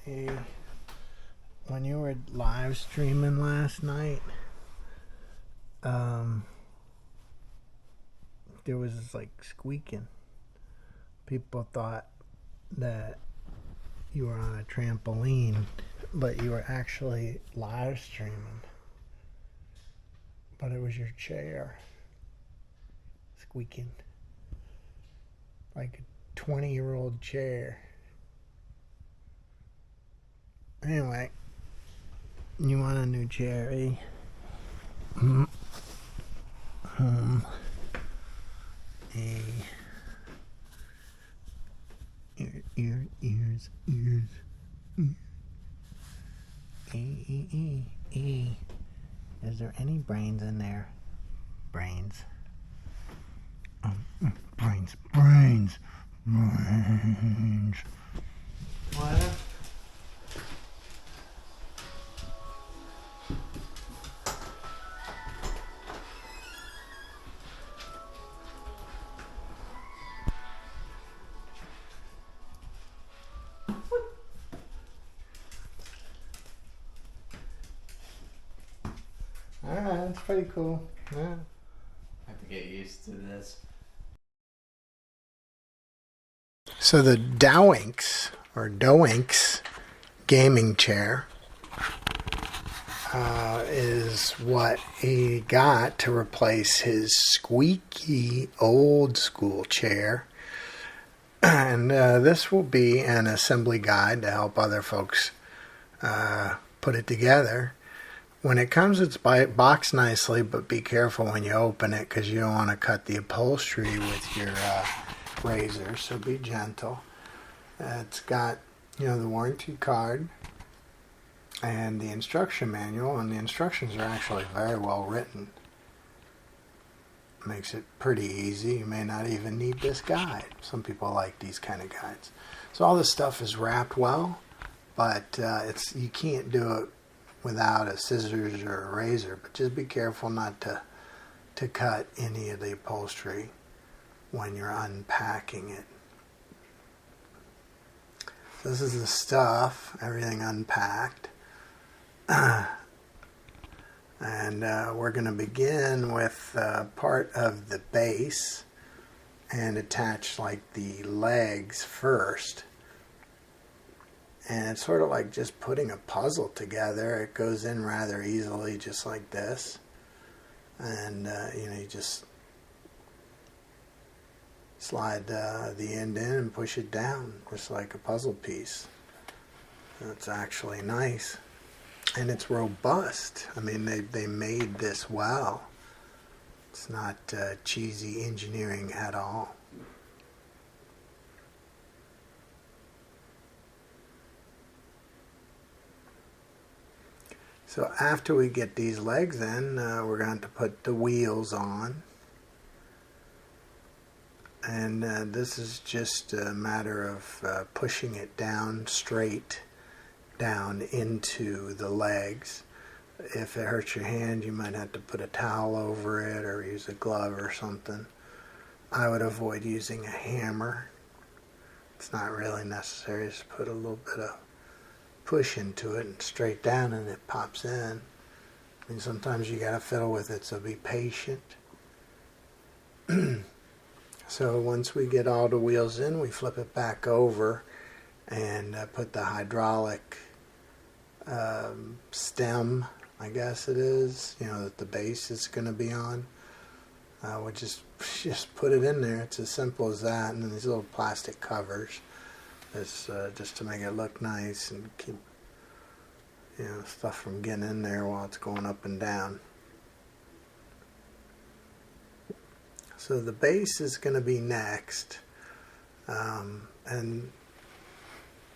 Hey, when you were live streaming last night, um, there was this, like, squeaking. People thought that you were on a trampoline, but you were actually live streaming. But it was your chair squeaking. Like a 20-year-old chair. Anyway, you want a new chair, eh? A ears. E. Is there any brains in there? Brains. Brains. What? Alright, that's pretty cool. Yeah. I have to get used to this. So the Dowinx gaming chair is what he got to replace his squeaky old school chair. And this will be an assembly guide to help other folks put it together. When it comes, it's boxed nicely, but be careful when you open it because you don't want to cut the upholstery with your razor, so be gentle. It's got, the warranty card and the instruction manual, and the instructions are actually very well written. Makes it pretty easy. You may not even need this guide. Some people like these kind of guides. So all this stuff is wrapped well, but you can't do it without a scissors or a razor, but just be careful not to cut any of the upholstery when you're unpacking it. So this is the stuff, everything unpacked. And we're going to begin with part of the base and attach like the legs first. And it's sort of like just putting a puzzle together. It goes in rather easily, just like this. And, you just slide the end in and push it down, just like a puzzle piece. It's actually nice. And it's robust. I mean, they made this well. It's not cheesy engineering at all. So after we get these legs in, we're going to put the wheels on. And this is just a matter of pushing it down straight down into the legs. If it hurts your hand, you might have to put a towel over it or use a glove or something. I would avoid using a hammer. It's not really necessary. Just put a little bit of push into it and straight down and it pops in. I mean, sometimes you gotta fiddle with it, so be patient. So once we get all the wheels in, we flip it back over and put the hydraulic stem, I guess it is, that the base is going to be on. We'll just put it in there. It's as simple as that. And then these little plastic covers, it's just to make it look nice and keep stuff from getting in there while it's going up and down. So the base is going to be next, and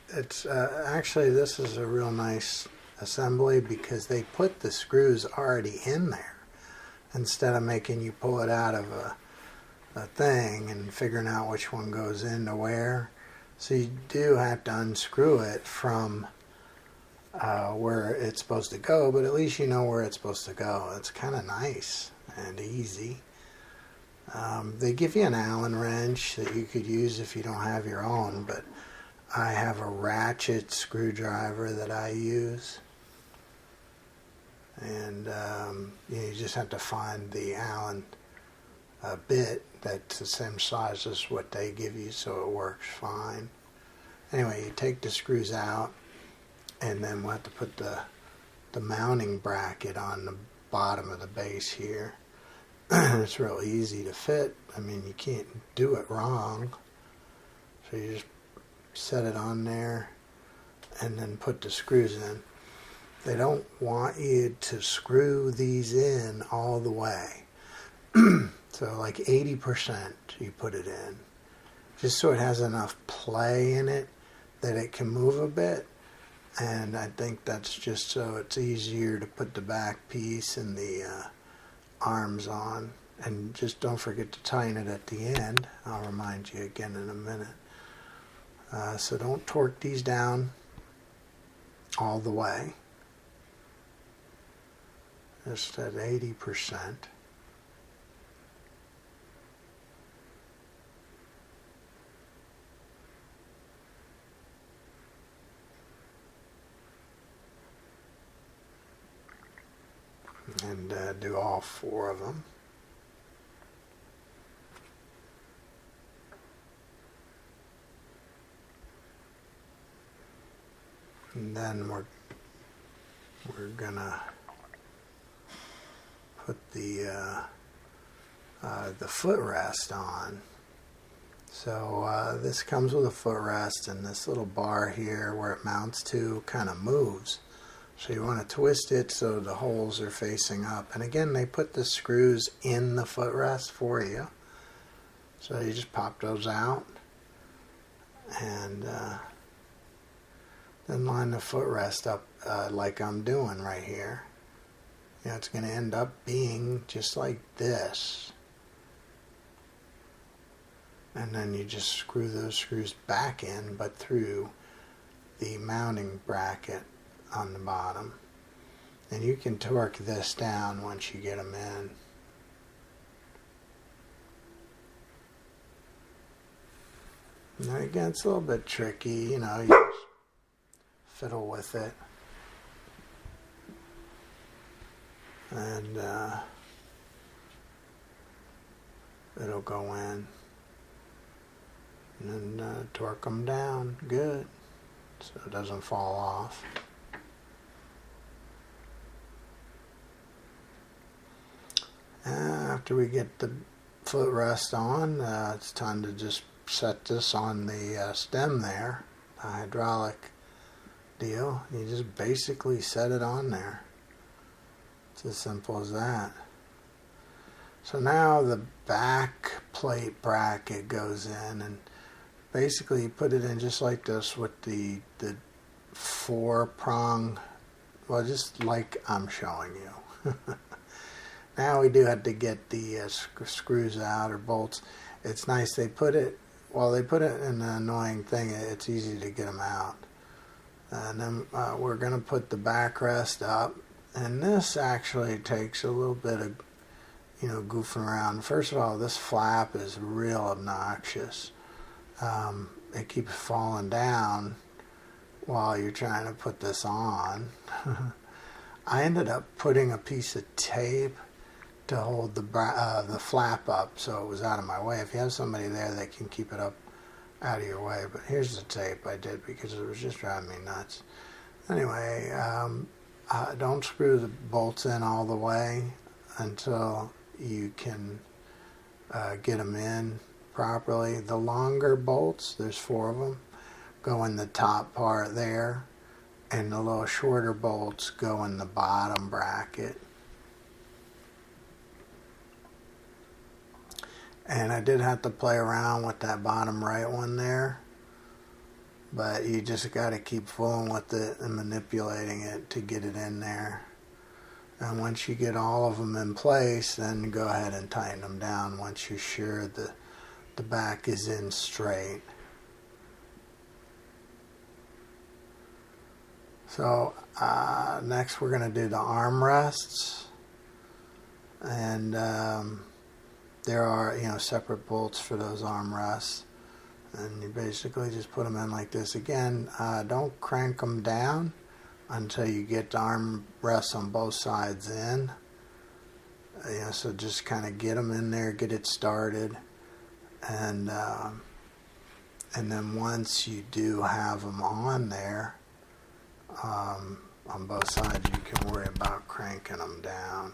it's actually, this is a real nice assembly because they put the screws already in there instead of making you pull it out of a thing and figuring out which one goes into where. So you do have to unscrew it from where it's supposed to go, but at least you know where it's supposed to go. It's kind of nice and easy. They give you an Allen wrench that you could use if you don't have your own, but I have a ratchet screwdriver that I use. And you just have to find the Allen bit that's the same size as what they give you, so it works fine. Anyway, you take the screws out, and then we'll have to put the mounting bracket on the bottom of the base here. It's real easy to fit. I mean, you can't do it wrong. So you just set it on there and then put the screws in. They don't want you to screw these in all the way. So like 80% you put it in, just so it has enough play in it that it can move a bit. And I think that's just so it's easier to put the back piece and the arms on. And just don't forget to tighten it at the end. I'll remind you again in a minute. So don't torque these down all the way. Just at 80%. And do all 4 of them. And then we're gonna put the footrest on. So this comes with a footrest, and this little bar here where it mounts to kind of moves. So you want to twist it so the holes are facing up. And again, they put the screws in the footrest for you. So you just pop those out and then line the footrest up like I'm doing right here. You know, it's going to end up being just like this. And then you just screw those screws back in, but through the mounting bracket on the bottom. And you can torque this down once you get them in. Now again, it's a little bit tricky, you know, you just fiddle with it. And it'll go in. And then torque them down good so it doesn't fall off. After we get the footrest on, it's time to just set this on the stem there, the hydraulic deal. You just basically set it on there. It's as simple as that. So now the back plate bracket goes in, and basically you put it in just like this with the 4-prong, well, just like I'm showing you. Now we do have to get the screws out or bolts. It's nice they put it, well, they put it in an annoying thing. It's easy to get them out. And then we're going to put the backrest up. And this actually takes a little bit of, you know, goofing around. First of all, this flap is real obnoxious. It keeps falling down while you're trying to put this on. I ended up putting a piece of tape to hold the flap up so it was out of my way. If you have somebody there, they can keep it up out of your way. But here's the tape I did because it was just driving me nuts. Anyway, don't screw the bolts in all the way until you can get them in properly. The longer bolts, there's 4 of them, go in the top part there, and the little shorter bolts go in the bottom bracket. And I did have to play around with that bottom right one there, but you just got to keep fooling with it and manipulating it to get it in there. And once you get all of them in place, then go ahead and tighten them down once you're sure the back is in straight. So next we're going to do the armrests, and there are, you know, separate bolts for those armrests. And you basically just put them in like this. Again, don't crank them down until you get the armrests on both sides in. So just kind of get them in there, get it started, and then once you do have them on there, on both sides, you can worry about cranking them down.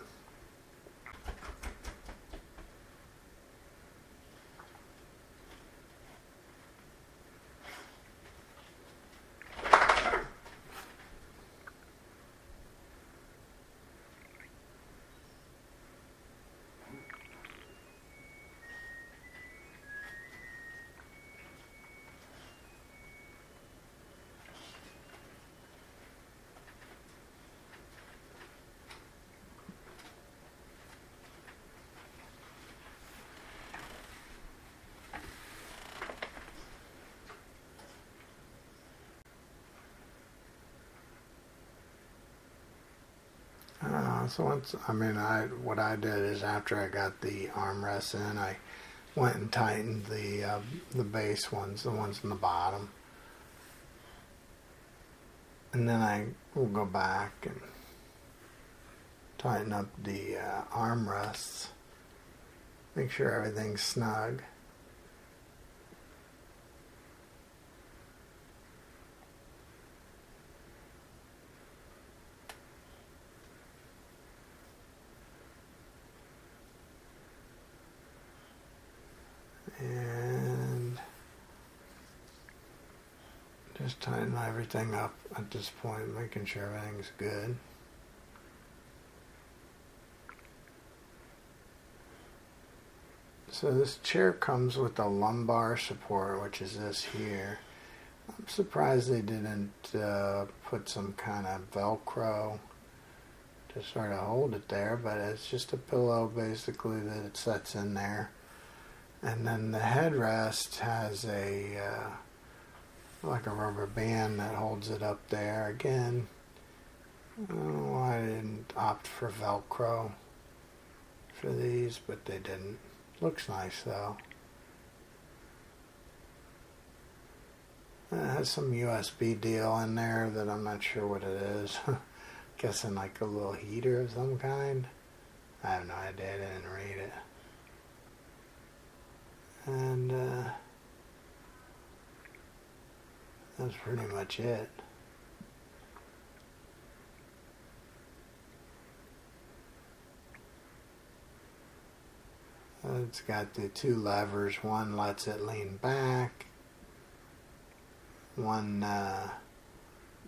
So once, what I did is after I got the armrests in, I went and tightened the base ones, the ones in the bottom, and then I will go back and tighten up the armrests, make sure everything's snug. And just tighten everything up at this point, making sure everything's good. So this chair comes with a lumbar support, which is this here. I'm surprised they didn't put some kind of Velcro to sort of hold it there, but it's just a pillow basically that it sets in there. And then the headrest has like a rubber band that holds it up there. Again, I don't know why I didn't opt for Velcro for these, but they didn't. Looks nice though. It has some USB deal in there that I'm not sure what it is. Guessing like a little heater of some kind. I have no idea, I didn't read it. And that's pretty much it. It's got the two levers. One lets it lean back. One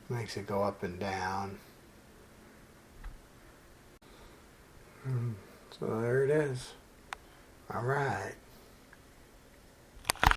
makes it go up and down. So there it is. All right.